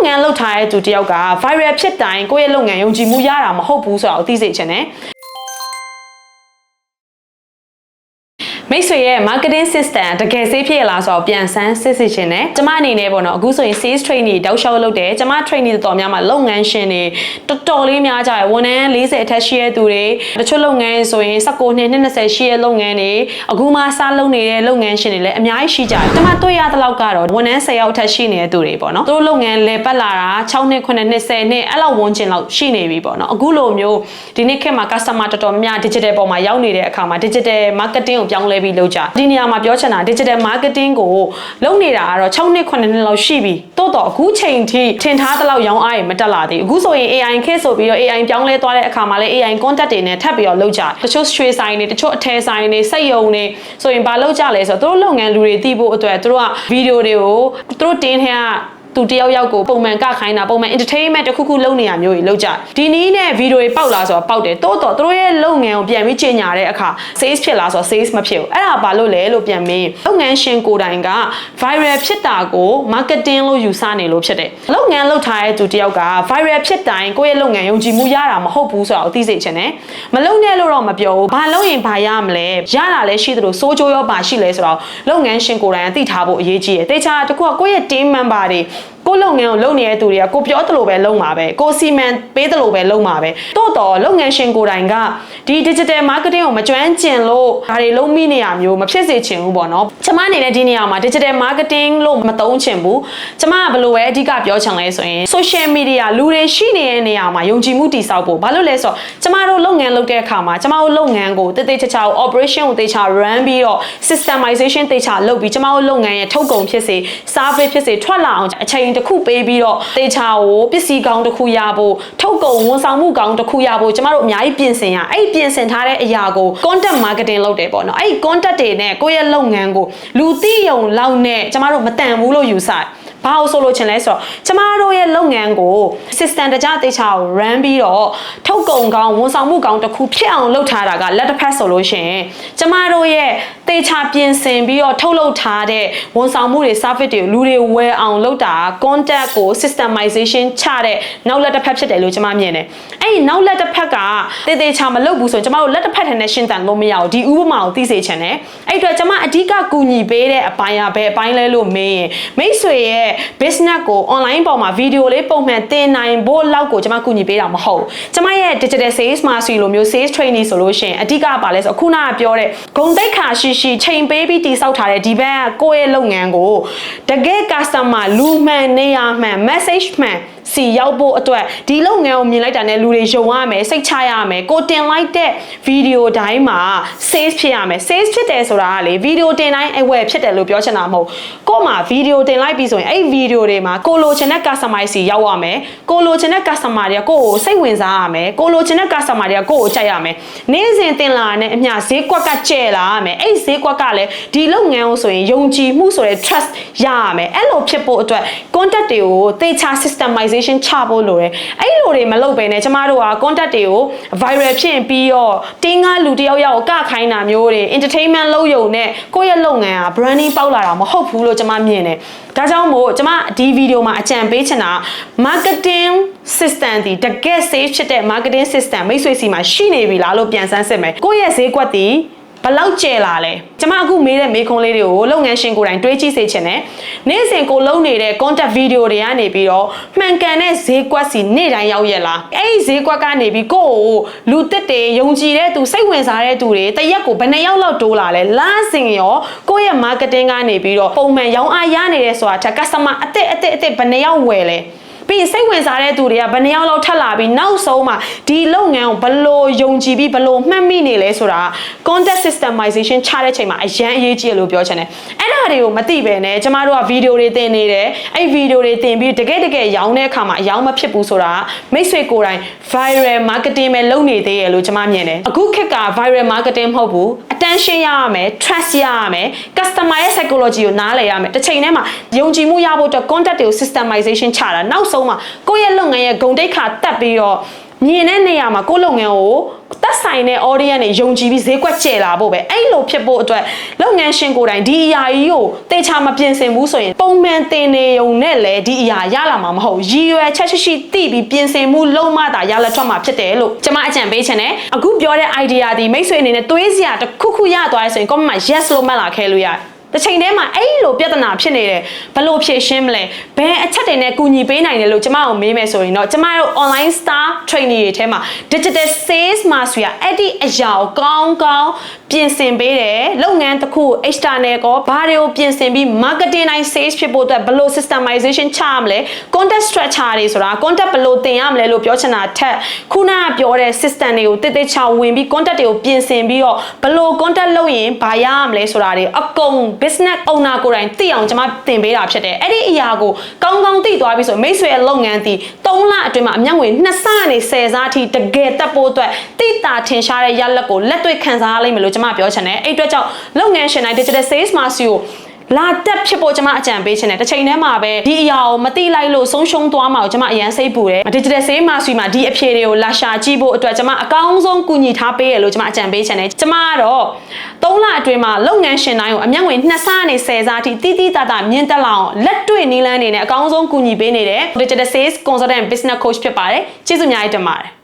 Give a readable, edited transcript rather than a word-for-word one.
လုပ်ငန်းလုပ်ထားတဲ့သူတယောက်က viral ဖြစ်တိုင်းကိုယ့်ရဲ့လုပ်ငန်းယုံကြည်မှုရတာမဟုတ်ဘူးဆိုတာကိုသိစေချင်တယ်မိတ်ဆွေရဲ့ marketing system တကယ်ဆေးဖြစ်ရလားဆိုတော့ပြန်ဆန်းစစ်စစ်ခြင်းနဲ့ကျမအနေနဲ့ပေါ့နော်အခုဆိုရင် sales training တောက်လျှောက်လုပ်တယ်ကျမ training တော်များမှာလုပ်ငန်းရှင်တွေတော်တော်လေးများကြတယ်ဝန်ထမ်း40အထက်ရှိတဲ့သူတွေတချို့လုပ်ငန်းဆိုရင်19နှစ်20ရှိတဲ့လုပ်ငန်းတွေအခုမှစလုပ်နေတဲ့လုပ်ငန်းရှင်တွေလည်းအများကြီးရှိကြတယ်ကျမတွေ့ရတဲ့လောက်ကတော့ဝန်ထမ်း10ယောက်အထက်ရှိနေတဲ့သူတွေပေါ့နော်သူတို့လုပ်ငန်းလေပတ်လာတာ6နှစ်9နှစ်10နှစ်အဲ့လောက်ဝန်းကျင်လောက်ရှိနေပြီပေါ့နော်အခုလိုမျိုးဒီနေ့ခေတ်မှာ customer တော်တော်များ digital ပေါ်မှာရောက်နေတဲ့အခါမှာ digital marketing ကိုပြောင်းလဲပြီးလုပ်ကြဒီနေရာမှာပြောချင်တာ digital marketing ကိုလုပ်နေတာကတော့6နှစ်9နှစ်လောက်ရှိပြီတိုးတော့အခုချိန်ထိထင်ထားတဲ့လောက်ရောင်းအားရမတက်လာသေးဘူးအခုဆိုရင် AI ခေတ်ဆိုပြီးတော့ AI ပြောင်းလဲသွားတဲ့အခါမှာလည်း AI content တွေနဲ့ထပ်ပြီးတော့လုပ်ကြတချို့ street sign တွေတချို့အထည်ဆိုင်တွေစက်ရုံတွေဆိုရင်ဘာလုပ်ကြလဲဆိုတော့သူတို့လုပ်ငန်းလူတွေသိဖို့အတွက်သူတို့ကဗီဒီယိုတွေကိုသူတို့တင်းထဲကသူတယောက်ယောက်ကိုပုံမှန်ကခိုင်းတာပုံမှန် entertainment တစ်ခုခုလုပ်နေရမျိုးကြီးလုပ်ကြဒီနည်းနဲ့ဗီဒီယိုတွေပေါက်လာဆိုတော့ပေါက်တယ်တိုးတော့သူတို့ရဲ့လုပ်ငန်းကိုပြန်ပြီးချိန်ညာတဲ့အခါ sales ဖြစ်လာဆိုတော့ sales မဖြစ်ဘူးအဲ့ဒါဘာလို့လဲလို့ပြန်မေးလုပ်ငန်းရှင်ကိုယ်တိုင်က viral ဖြစ်တာကို marketing လို့ယူဆနေလို့ဖြစ်တယ်လုပ်ငန်းလုပ်ထားတဲ့သူတယောက်က viral ဖြစ်တိုင်းကိုယ့်ရဲ့လုပ်ငန်းယုံကြည်မှုရတာမဟုတ်ဘူးဆိုတာကိုသိစေချင်တယ်မလုပ်နဲ့လို့တော့မပြောဘူးဘာလုပ်ရင်ဘာရမလဲရတာလည်းရှိသလိုစိုးကျိုးရောပါရှိလဲဆိုတော့လုပ်ငန်းရှင်ကိုယ်တိုင်ကသိထားဖို့အရေးကြီးတယ်တေချာတခုကကိုယ့်ရဲ့ team member တွေကိုလုပ်ငန်းကိုလုပ်နေတဲ့သူတွေကကိုပြောသလိုပဲလုပ်မှာပဲကိုစီမံပေးသလိုပဲလုပ်မှာပဲတိုးတော့လုပ်ငန်းရှင်ကိုယ်တိုင်ကဒီ digital marketing ကိုမကျွမ်းကျင်လို့ဒါတွေလုံးမိနေရမျိုးမဖြစ်စေချင်ဘူးပေါ့နော်ကျမအနေနဲ့ဒီနေရာမှာ digital marketing လို့မသုံးချင်ဘူးကျမကဘယ်လိုပဲအဓိကပြောချင်လဲဆိုရင် social media လူတွေရှိနေတဲ့နေရာမှာယုံကြည်မှုတည်ဆောက်ဖို့ဘာလို့လဲဆိုတော့ကျမတို့လုပ်ငန်းလုပ်တဲ့အခါမှာကျမတို့လုပ်ငန်းကိုတေးသေးချာချာ operation ကိုတေးချာ run ပြီးတော့ systemization တေးချာလုပ်ပြီးကျမတို့လုပ်ငန်းရဲ့ထုတ်ကုန်ဖြစ်စေ service ဖြစ်စေထွက်လာအောင်အချိန်တစ်ခုပေးပြီးတော့တေချာကိုပစ္စည်းကောင်းတစ်ခုရဖို့ထုတ်ကုန်ဝန်ဆောင်မှုကောင်းတစ်ခုရဖို့ကျမတို့အများကြီးပြင်ဆင်ရအဲ့ပြင်ဆင်ထားတဲ့အရာကို content marketing လုပ်တယ်ပေါ့နော်အဲ့ content တွေနဲ့ကိုယ့်ရဲ့လုပ်ငန်းကိုလူသိယုံလောက်နဲ့ကျမတို့မတန်ဘူးလို့ယူဆဘာလို့ဆိုလို့ချင်လဲဆိုတော့ကျမတို့ရဲ့လုပ်ငန်းကို system တကြတေချာကို run ပြီးတော့ထုတ်ကုန်ကောင်းဝန်ဆောင်မှုကောင်းတစ်ခုဖြစ်အောင်လုပ်ထားတာကလက်တစ်ဖက်ဆိုလို့ရှိရင်ကျမတို့ရဲ့တေချာပြင်ဆင်ပြီးတော့ထုတ်လုပ်ထားတဲ့ဝန်ဆောင်မှုတွေ service တွေလူတွေဝယ်အောင်လုပ်တာ content ကို systemization ချတဲ့နောက်လက်တစ်ဖက်ဖြစ်တယ်လို့ကျမမြင်တယ်အဲ့ဒီနောက်လက်တစ်ဖက်ကတေချာမလုပ်ဘူးဆိုရင်ကျမတို့လက်တစ်ဖက်ထဲနဲ့ရှင်းတန်လို့မရဘူးဒီဥပမာကိုသိစေချင်တယ်အဲ့အတွက်ကျမအဓိကကူညီပေးတဲ့အပိုင်းကဘယ်အပိုင်းလဲလို့မေးရင်မိတ်ဆွေရဲ့business ကို online ပေါ်မှာဗီဒီယိုလေးပုံမှန်တင်နိုင်ဖို့လောက်ကိုကျွန်မကူညီပေးတာမဟုတ်ကျွန်မရဲ့ digital sales mastery လိုမျိုး sales training ဆိုလို့ရှိရင်အဓိကပါလဲဆိုခုနကပြောတဲ့ဂုဏ်သိက္ခာရှိရှိချိန်ပေးပြီးတိစောက်ထားတဲ့ဒီဘက်ကကိုယ့်ရဲ့လုပ်ငန်းကိုတကယ် customer လူမှန်နေရာမှန် message မှန်စီရောက်ဖို့အတွက်ဒီလုပ်ငန်းကိုမြင်လိုက်တာနဲ့လူတွေယုံရမယ်စိတ်ချရမယ်ကိုတင်လိုက်တဲ့ဗီဒီယိုတိုင်းမှာ sales ဖြစ်ရမယ် sales ဖြစ်တယ်ဆိုတာကလေဗီဒီယိုတင်တိုင်းအဝယ်ဖြစ်တယ်လို့ပြောချင်တာမဟုတ်ကို့မှာဗီဒီယိုတင်လိုက်ပြီဆိုရင်အဲ့ဗီဒီယိုတွေမှာကိုလိုချင်တဲ့ customer စီရောက်ရမယ်ကိုလိုချင်တဲ့ customer တွေကကိုယ့်ကိုစိတ်ဝင်စားရမယ်ကိုလိုချင်တဲ့ customer တွေကကိုယ့်ကိုကြိုက်ရမယ်နေ့စဉ်တင်လာတဲ့အမျှဈေးကွက်ကကျဲလာရမယ်အဲ့ဈေးကွက်ကလည်းဒီလုပ်ငန်းကိုဆိုရင်ယုံကြည်မှုဆိုတဲ့ trust ရရမယ်အဲ့လိုဖြစ်ဖို့အတွက် contact တွေကိုသေချာ systemization ချဖို့လိုတယ်အဲ့လိုတွေမလုပ်ဘဲနဲ့ကျမတို့က contact တွေကို viral ဖြစ်ရင်ပြီးတော့တင်းကားလူတယောက်ယောက်ကခိုင်းတာမျိုးတွေ entertainment လုပ်ရုံနဲ့ကိုယ့်ရဲ့လုပ်ငန်းက branding ပေါက်လာတာမဟုတ်ဘူးလို့ကျမမြင်တယ်ဒါကြောင့်မို့ကျမဒီဗီဒီယိုမှာအကြံပေးချင်တာ marketing system ဒီတကယ် safe ဖြစ်တဲ့ marketing system မိတ်ဆွေစီမှာရှိနေပြီလားလို့ပြန်ဆန်းစစ်မယ်ကိုယ့်ရဲ့ဈေးကွက်တီဘလောက်ကျဲလာလဲကျမအခုမေးတဲ့မေးခွန်းလေးတွေကိုလုပ်ငန်းရှင်ကိုယ်တိုင်တွေးကြည့်စေချင်တယ်နေ့စဉ်ကိုလုပ်နေတဲ့ content video တွေကနေပြီးတော့မှန်ကန်တဲ့ဈေးကွက်စီနေ့တိုင်းရောက်ရဲ့လားအဲ့ဒီဈေးကွက်ကနေပြီးကိုယ့်ကိုလူတစ်တွေယုံကြည်တဲ့သူစိတ်ဝင်စားတဲ့သူတွေတရက်ကိုဘယ်နှယောက်လောက်တိုးလာလဲလစဉ်ရောကိုယ့်ရဲ့ marketing ကနေပြီးတော့ပုံမှန်ရောင်းအားရနေတယ်ဆိုတာထက် customer အစ်စ်ဘယ်နှယောက်ဝယ်လဲပြီးစိတ်ဝင်စားတဲ့သူတွေကဘယ်နှယောက်လောက်ထပ်လာပြီးနောက်ဆုံးမှာဒီလုပ်ငန်းကိုဘယ်လိုယုံကြည်ပြီးဘယ်လိုမှတ်မိနေလဲဆိုတာ content systemization ချတဲ့ချိန်မှာအရန်အရေးကြီးတယ်လို့ပြောချင်တယ်အဲ့ဒါတွေကိုမသိပဲနဲ့ကျမတို့ကဗီဒီယိုတွေတင်နေတယ်အဲ့ဗီဒီယိုတွေတင်ပြီးတကယ်ရောင်းတဲ့အခါမှာအယောင်းမဖြစ်ဘူးဆိုတာမိတ်ဆွေကိုယ်တိုင် viral marketing ပဲလုပ်နေသေးတယ်လို့ကျမမြင်တယ်အခုခေတ်က viral marketing မဟုတ်ဘူး attention ရရမယ် trust ရရမယ် customer ရဲ့ psychology ကိုနားလည်ရမယ်တစ်ချိန်တည်းမှာယုံကြည်မှုရဖို့အတွက် content တွေကို systemization ချတာနောက်ဆုံးမှာကိုယ့်ရဲ့လုပ်ငန်းရဲ့ဂုဏ်သိက္ခာတက်ပြီးတော့ မြင်တဲ့နေရာမှာကိုယ့်လုပ်ငန်းကိုသက်ဆိုင်တဲ့ audience တွေယုံကြည်ပြီးဈေးကွက်ကျယ်လာဖို့ပဲအဲ့လိုဖြစ်ဖို့အတွက်လုပ်ငန်းရှင်ကိုယ်တိုင်ဒီအရာကြီးကိုတေချာမပြင်ဆင်ဘူးဆိုရင်ပုံမှန်တင်နေုံနဲ့လည်းဒီအရာရလာမှာမဟုတ်ရည်ရွယ်ချက်ရှိသိပြီးပြင်ဆင်မှုလုံးမသာရလက်ထွက်မှာဖြစ်တယ်လို့ကျွန်မအကြံပေးချင်တယ်အခုပြောတဲ့ idea ဒီမိတ်ဆွေအနေနဲ့တွေးစရာတစ်ခုခုရသွားရဆိုရင် comment မှာ yes လို့မှတ်လာခဲ့လို့ရတယ်တစ်ချိန်တည်းမှာအဲ့လိုပြဿနာဖြစ်နေတယ်ဘယ်လိုဖြေရှင်းမလဲဘယ်အချက်တွေနဲ့ကူညီပေးနိုင်တယ်လို့ကျမတို့မေးမယ်ဆိုရင်တော့ကျမတို့ online star training တွေထဲမှာ digital sales mastery အဲ့ဒီအရာကိုကောင်းပြင်ဆင်ပေးတယ်လုပ်ငန်းတစ်ခု external ကောဘာတွေကိုပြင်ဆင်ပြီး marketing တိုင်း sales ဖြစ်ဖို့အတွက်ဘယ်လို systemization ချရမလဲ content structure တွေဆိုတာ content ဘယ်လိုသင်ရမလဲလို့ပြောချင်တာထက်ခုနကပြောတဲ့ system တွေကိုတိတိကျဝင်ပြီး content တွေကိုပြင်ဆင်ပြီးတော့ဘယ်လို content လုပ်ရင်ဘာရရမလဲဆိုတာတွေအကုန် business owner ကိုယ်တိုင်သိအောင်ကျွန်မသင်ပေးတာဖြစ်တယ်အဲ့ဒီအရာကိုကောင်းသိသွားပြီဆိုမိတ်ဆွေရဲ့လုပ်ငန်းတီ3လအတွင်းမှာအမျက်ငွေ2ဆကနေ10ဆအထိတကယ်တက်ဖို့အတွက်တိတာထင်ရှားတဲ့ရလက်ကိုလက်တွေ့ခံစားရလိမ့်မယ်လို့ကျွန်မပြောချင်တယ်အဲ့အတွက်ကြောင့်လုပ်ငန်းရှင်တိုင်း digital sales mastery ကိုလာတက်ဖြစ်ဖို့ကျွန်မအကြံပေးချင်တယ်တစ်ချိန်တည်းမှာပဲဒီအရာကိုမသိလိုက်လို့ဆုံးရှုံးသွားမှာကိုကျွန်မအရန်စိတ်ပူတယ် digital sales mastery မှာဒီအဖြေတွေကိုလာရှာကြည့်ဖို့အတွက်ကျွန်မအကောင်းဆုံးကူညီထားပေးရလို့ကျွန်မအကြံပေးချင်တယ်ကျွန်မကတော့3လအတွင်းမှာလုပ်ငန်းရှင်တိုင်းကိုအမျက်ငွေ2ဆကနေ10ဆအထိတိတာမြင့်တက်လာအောင်လက်တွေ့နည်းလမ်းတွေနဲ့အကောင်းဆုံးကူညီပေးနေတဲ့ digital sales consultant business coach ဖြစ်ပါတယ်ကျေးဇူးအများကြီးတင်ပါတယ်